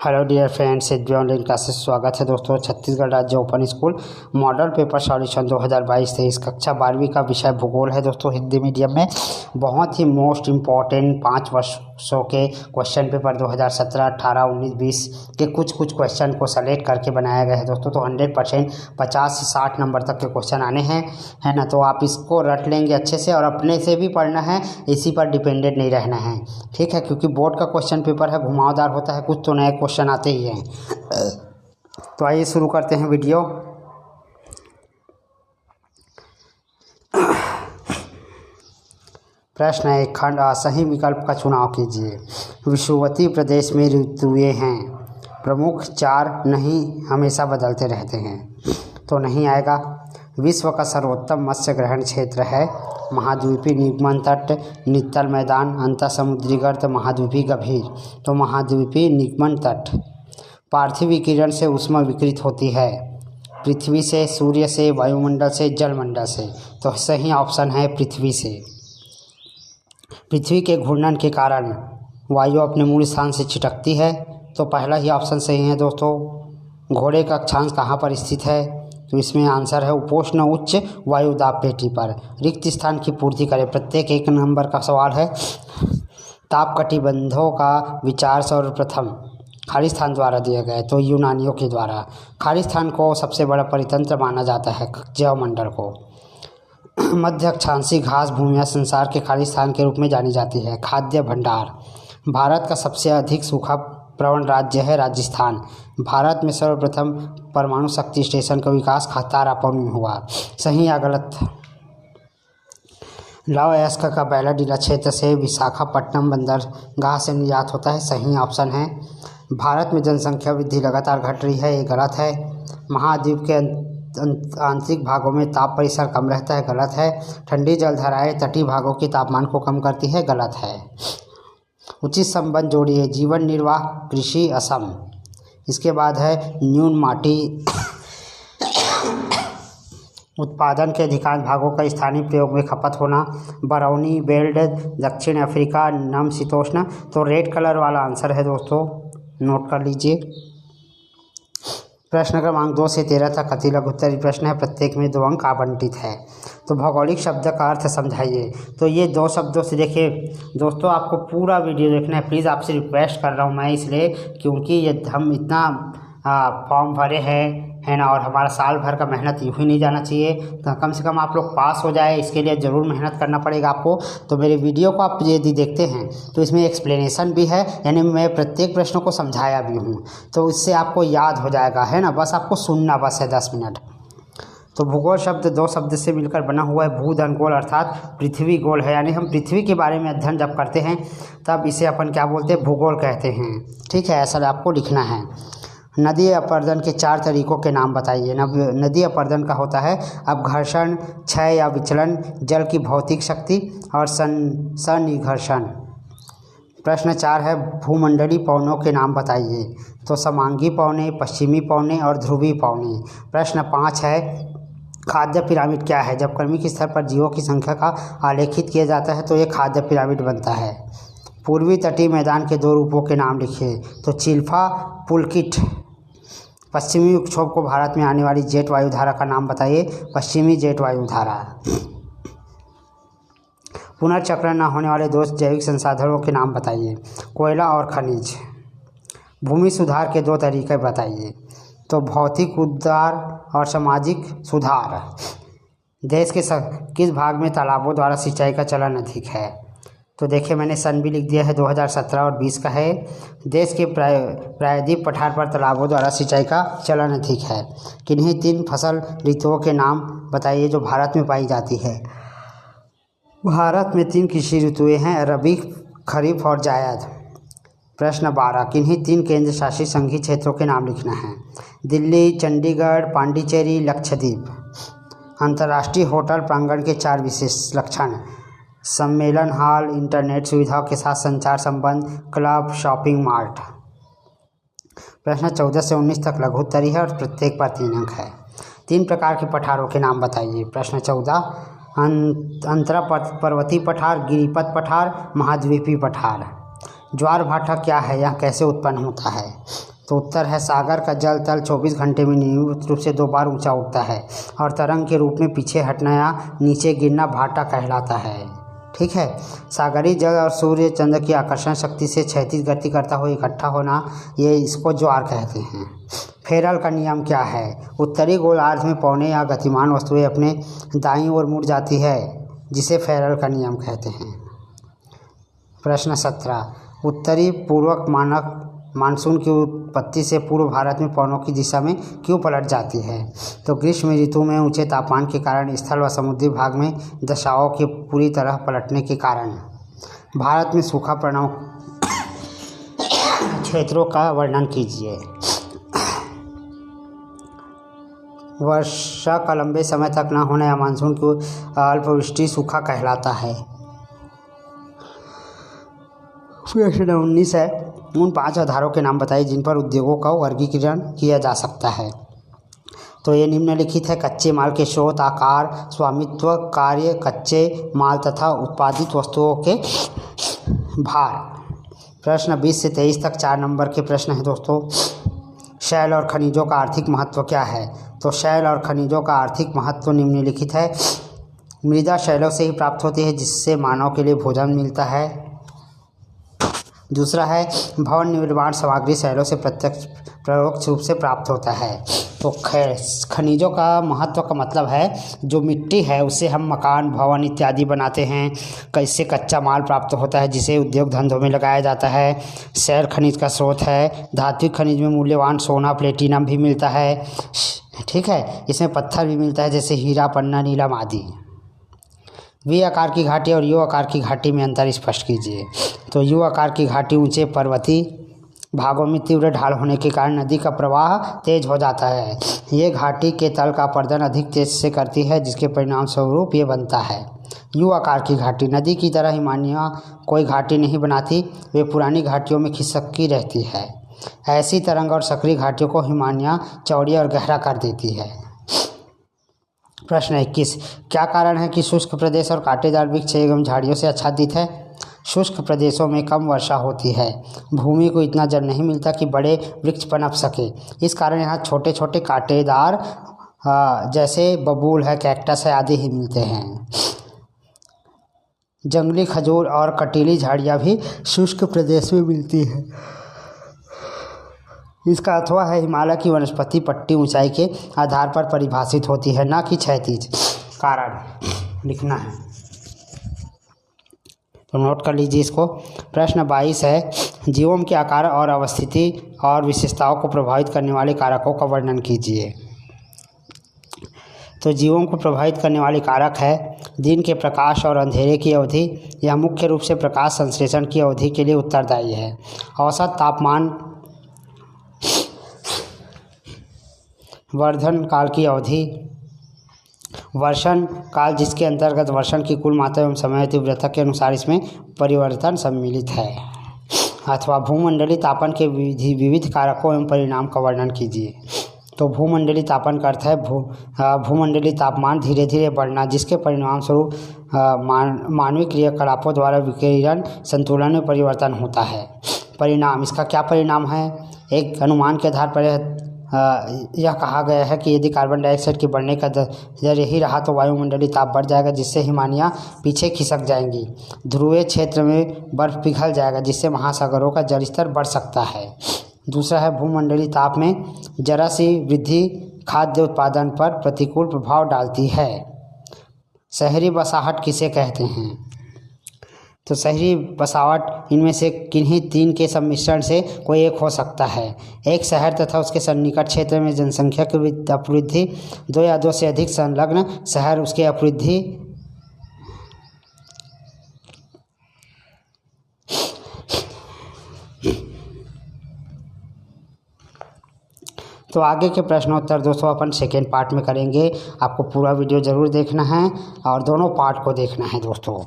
Hello dear friends, HB online classes स्वागत है दोस्तों। छत्तीसगढ़ राज्य open school model paper solution 2022-23 कक्षा 12वीं का विषय भूगोल है दोस्तों, हिंदी मीडियम में। बहुत ही मोस्ट इम्पॉर्टेंट 5 वर्षों के क्वेश्चन पेपर 2017, 18, 19, 20 के कुछ क्वेश्चन को सेलेक्ट करके बनाया गया है दोस्तों। तो 100% 50 से 60 नंबर तक के क्वेश्चन आने हैं, है ना। तो आप इसको रट लेंगे अच्छे से और अपने से भी पढ़ना है, इसी पर डिपेंडेंट नहीं रहना है, ठीक है। क्योंकि बोर्ड का क्वेश्चन पेपर है, घुमावदार होता है, कुछ तो नए क्वेश्चन आते ही हैं। तो आइए शुरू करते हैं वीडियो। प्रश्न है, खंड आ सही विकल्प का चुनाव कीजिए। विषुवतीय प्रदेश में ऋतुएं हैं, प्रमुख 4 नहीं, हमेशा बदलते रहते हैं, तो नहीं आएगा। विश्व का सर्वोत्तम मत्स्य ग्रहण क्षेत्र है, महाद्वीपीय निगमन तट, नित्तल मैदान, अंतः समुद्री गर्त, महाद्वीपीय गंभीर, तो महाद्वीपीय निगमन तट। पार्थिव विकिरण से ऊष्मा विकिरित होती है, पृथ्वी से, सूर्य से, वायुमंडल से, जलमंडल से, तो सही ऑप्शन है पृथ्वी से। पृथ्वी के घूर्णन के कारण वायु अपने मूल स्थान से छिटकती है, तो पहला ही ऑप्शन सही है दोस्तों। घोड़े का अक्षांश कहाँ पर स्थित है, तो इसमें आंसर है उपोष्ण उच्च वायुदाब पेटी पर। रिक्त स्थान की पूर्ति करें, प्रत्येक 1 नंबर का सवाल है। ताप कटिबंधों का विचार सर्वप्रथम खालिस्तान द्वारा दिया गया है, तो यूनानियों के द्वारा। खालिस्तान को सबसे बड़ा परितंत्र माना जाता है, जैवमंडल को। मध्य अक्षांशीय घास भूमियाँ संसार के खालिस्तान के रूप में जानी जाती है। खाद्य भंडार, भारत का सबसे अधिक सूखा प्रवण राज्य है राजस्थान। भारत में सर्वप्रथम परमाणु शक्ति स्टेशन का विकास तारापुर में हुआ, सही या गलत। लौह अयस्क का बैलाडीला क्षेत्र से विशाखापट्टनम बंदरगाह से निर्यात होता है, सही ऑप्शन है। भारत में जनसंख्या वृद्धि लगातार घट रही है, ये गलत है। महाद्वीप के आंतरिक भागों में ताप परिसर कम रहता है, गलत है। ठंडी जलधाराएं तटीय भागों के तापमान को कम करती है, गलत है। उचित संबंध जोड़िए, जीवन निर्वाह, कृषि, असम। इसके बाद है न्यून माटी उत्पादन के अधिकांश भागों का स्थानीय प्रयोग में खपत होना, बरौनी बेल्ट, दक्षिण अफ्रीका, समशीतोष्ण, तो रेड कलर वाला आंसर है दोस्तों, नोट कर लीजिए। प्रश्न क्रमांक 2 से 13 तक अति लघु उत्तरीय प्रश्न है, प्रत्येक में 2 अंक आवंटित है। तो भौगोलिक शब्द का अर्थ समझाइए। तो ये 2 शब्दों से देखिए दोस्तों, आपको पूरा वीडियो देखना है, प्लीज़ आपसे रिक्वेस्ट कर रहा हूँ मैं, इसलिए क्योंकि ये हम इतना फॉर्म भरे हैं, है ना, और हमारा साल भर का मेहनत यूँ ही नहीं जाना चाहिए। तो कम से कम आप लोग पास हो जाए, इसके लिए ज़रूर मेहनत करना पड़ेगा आपको। तो मेरे वीडियो को आप यदि देखते हैं तो इसमें एक्सप्लेनेशन भी है, यानी मैं प्रत्येक प्रश्न को समझाया भी हूँ, तो इससे आपको याद हो जाएगा, है ना। बस आपको सुनना बस है 10 मिनट। तो भूगोल शब्द 2 शब्द से मिलकर बना हुआ है। भूधनगोल अर्थात पृथ्वी गोल है, यानी हम पृथ्वी के बारे में अध्ययन जब करते हैं तब इसे अपन क्या बोलते हैं, भूगोल कहते हैं, ठीक है। ऐसा आपको लिखना है। नदी अपर्दन के 4 तरीकों के नाम बताइए। नदी अपर्दन का होता है अपघर्षण, क्षय या विचलन, जल की भौतिक शक्ति और सन्निघर्षण। प्रश्न 4 है, भूमंडलीय पवनों के नाम बताइए। तो समांगी पवने, पश्चिमी पवने और ध्रुवीय पवने। प्रश्न 5 है, खाद्य पिरामिड क्या है। जब क्रमिक स्तर पर जीवों की संख्या का आलेखित किया जाता है तो ये खाद्य पिरामिड बनता है। पूर्वी तटीय मैदान के 2 रूपों के नाम लिखिए। तो चिल्फा, पुलकिट। पश्चिमी विक्षोभ को भारत में आने वाली जेट वायुधारा का नाम बताइए। पश्चिमी जेट वायुधारा। पुनर्चक्रण न होने वाले 2 जैविक संसाधनों के नाम बताइए। कोयला और खनिज। भूमि सुधार के 2 तरीके बताइए। तो भौतिक उद्धार और सामाजिक सुधार। देश के किस भाग में तालाबों द्वारा सिंचाई का चलन अधिक है। तो देखिए मैंने सन भी लिख दिया है, 2017 और 20 का है। देश के प्रायद्वीप पठार पर तालाबों द्वारा सिंचाई का चलन अधिक है। किन्हीं 3 फसल ऋतुओं के नाम बताइए जो भारत में पाई जाती है। भारत में 3 कृषि ऋतुएं हैं, रबी, खरीफ और जायद। प्रश्न 12, किन्हीं 3 केंद्र शासित संघीय क्षेत्रों के नाम लिखना है। दिल्ली, चंडीगढ़, पांडिचेरी, लक्षद्वीप। अंतर्राष्ट्रीय होटल प्रांगण के 4 विशेष लक्षण। सम्मेलन हॉल, इंटरनेट सुविधाओं के साथ संचार संबंध, क्लब, शॉपिंग मार्ट। प्रश्न 14 से 19 तक लघु उत्तरीय है और प्रत्येक पर 3 अंक है। 3 प्रकार के पठारों के नाम बताइए। प्रश्न 14, अंतरा पर्वतीय पठार, गिरिपथ पठार, महाद्वीपीय पठार। ज्वार भाटा क्या है, यह कैसे उत्पन्न होता है। तो उत्तर है सागर का जल तल 24 घंटे में नियमित रूप से 2 बार ऊंचा उठता है और तरंग के रूप में पीछे हटना या नीचे गिरना भाटा कहलाता है। ठीक है, सागरीय जल और सूर्य चंद्र की आकर्षण शक्ति से क्षैतिज गति करता हुआ इकट्ठा होना, ये इसको ज्वार कहते हैं। फेरल का नियम क्या है? उत्तरी गोलार्ध में पौने या गतिमान वस्तुएं अपने दाईं ओर मुड़ जाती है, जिसे फेरल का नियम कहते हैं। प्रश्न 17, उत्तरी पूर्वक मानक मानसून की उत्पत्ति से पूर्व भारत में पवनों की दिशा में क्यों पलट जाती है? तो ग्रीष्म ऋतु में ऊंचे तापमान के कारण स्थल व समुद्री भाग में दशाओं के पूरी तरह पलटने के कारण। भारत में सूखा पड़ाव क्षेत्रों का वर्णन कीजिए। वर्षा का लंबे समय तक न होना या मानसून की अल्पवृष्टि सूखा कहलाता है। प्रश्न 19 है, उन 5 आधारों के नाम बताइए जिन पर उद्योगों का वर्गीकरण किया जा सकता है। तो ये निम्नलिखित है: कच्चे माल के स्रोत, आकार, स्वामित्व, कार्य, कच्चे माल तथा उत्पादित वस्तुओं के भार। प्रश्न 20 से 23 तक 4 नंबर के प्रश्न हैं दोस्तों। शैल और खनिजों का आर्थिक महत्व क्या है? तो शैल और खनिजों का आर्थिक महत्व निम्नलिखित है। मृदा शैलों से ही प्राप्त होती है, जिससे मानव के लिए भोजन मिलता है। दूसरा है, भवन निर्माण सामग्री शैलों से प्रत्यक्ष परोक्ष रूप से प्राप्त होता है। तो खनिजों का महत्व का मतलब है जो मिट्टी है उससे हम मकान, भवन इत्यादि बनाते हैं। इससे कच्चा माल प्राप्त होता है जिसे उद्योग धंधों में लगाया जाता है। शैल खनिज का स्रोत है। धात्विक खनिज में मूल्यवान सोना, प्लेटिनम भी मिलता है। ठीक है, इसमें पत्थर भी मिलता है जैसे हीरा, पन्ना, नीलम आदि। वी आकार की घाटी और यू आकार की घाटी में अंतर स्पष्ट कीजिए। तो यू आकार की घाटी ऊंचे पर्वतीय भागों में तीव्र ढाल होने के कारण नदी का प्रवाह तेज हो जाता है। ये घाटी के तल का अपरदन अधिक तेज से करती है, जिसके परिणाम स्वरूप ये बनता है। यू आकार की घाटी नदी की तरह हिमानियाँ कोई घाटी नहीं बनाती, वे पुरानी घाटियों में खिसकी रहती है। ऐसी तरंग और सक्रिय घाटियों को हिमानियाँ चौड़ी और गहरा कर देती है। प्रश्न 21, क्या कारण है कि शुष्क प्रदेश और कांटेदार वृक्ष एवं झाड़ियों से आच्छादित है? शुष्क प्रदेशों में कम वर्षा होती है, भूमि को इतना जल नहीं मिलता कि बड़े वृक्ष पनप सके। इस कारण यहाँ छोटे छोटे कांटेदार जैसे बबूल है, कैक्टस है आदि ही मिलते हैं। जंगली खजूर और कटीली झाड़ियाँ भी शुष्क प्रदेश में मिलती हैं। इसका अथवा है हिमालय की वनस्पति पट्टी ऊंचाई के आधार पर परिभाषित होती है, न कि क्षैतिज। कारण लिखना है तो नोट कर लीजिए इसको। प्रश्न 22 है, जीवों के आकार और अवस्थिति और विशेषताओं को प्रभावित करने वाले कारकों का वर्णन कीजिए। तो जीवों को प्रभावित करने वाले कारक है दिन के प्रकाश और अंधेरे की अवधि। यह मुख्य रूप से प्रकाश संश्लेषण की अवधि के लिए उत्तरदायी है। औसत तापमान, वर्धन काल की अवधि, वर्षण काल जिसके अंतर्गत वर्षण की कुल मात्रा एवं समय तीव्रता के अनुसार इसमें परिवर्तन सम्मिलित है। अथवा भूमंडलीय तापन के विविध कारकों एवं परिणाम का वर्णन कीजिए। तो भूमंडलीय तापन का अर्थ है भूमंडलीय तापमान धीरे धीरे बढ़ना, जिसके परिणाम स्वरूप मानवीय क्रियाकलापों द्वारा विकिरण संतुलन में परिवर्तन होता है। परिणाम, इसका क्या परिणाम है? एक अनुमान के आधार पर यह कहा गया है कि यदि कार्बन डाइऑक्साइड के बढ़ने का दर यही रहा तो वायुमंडलीय ताप बढ़ जाएगा, जिससे हिमानियाँ पीछे खिसक जाएंगी। ध्रुवीय क्षेत्र में बर्फ पिघल जाएगा, जिससे महासागरों का जलस्तर बढ़ सकता है। दूसरा है भूमंडलीय ताप में जरा सी वृद्धि खाद्य उत्पादन पर प्रतिकूल प्रभाव डालती है। शहरी बसाहट किसे कहते हैं? तो शहरी बसावट इनमें से किन्हीं 3 के सम्मिश्रण से कोई एक हो सकता है। एक शहर तथा उसके सन्निकट क्षेत्र में जनसंख्या की अपवृद्धि, 2 या 2 से अधिक संलग्न शहर उसके अपवृद्धि, तो आगे के प्रश्नोत्तर दोस्तों अपन सेकेंड पार्ट में करेंगे। आपको पूरा वीडियो ज़रूर देखना है और दोनों पार्ट को देखना है दोस्तों।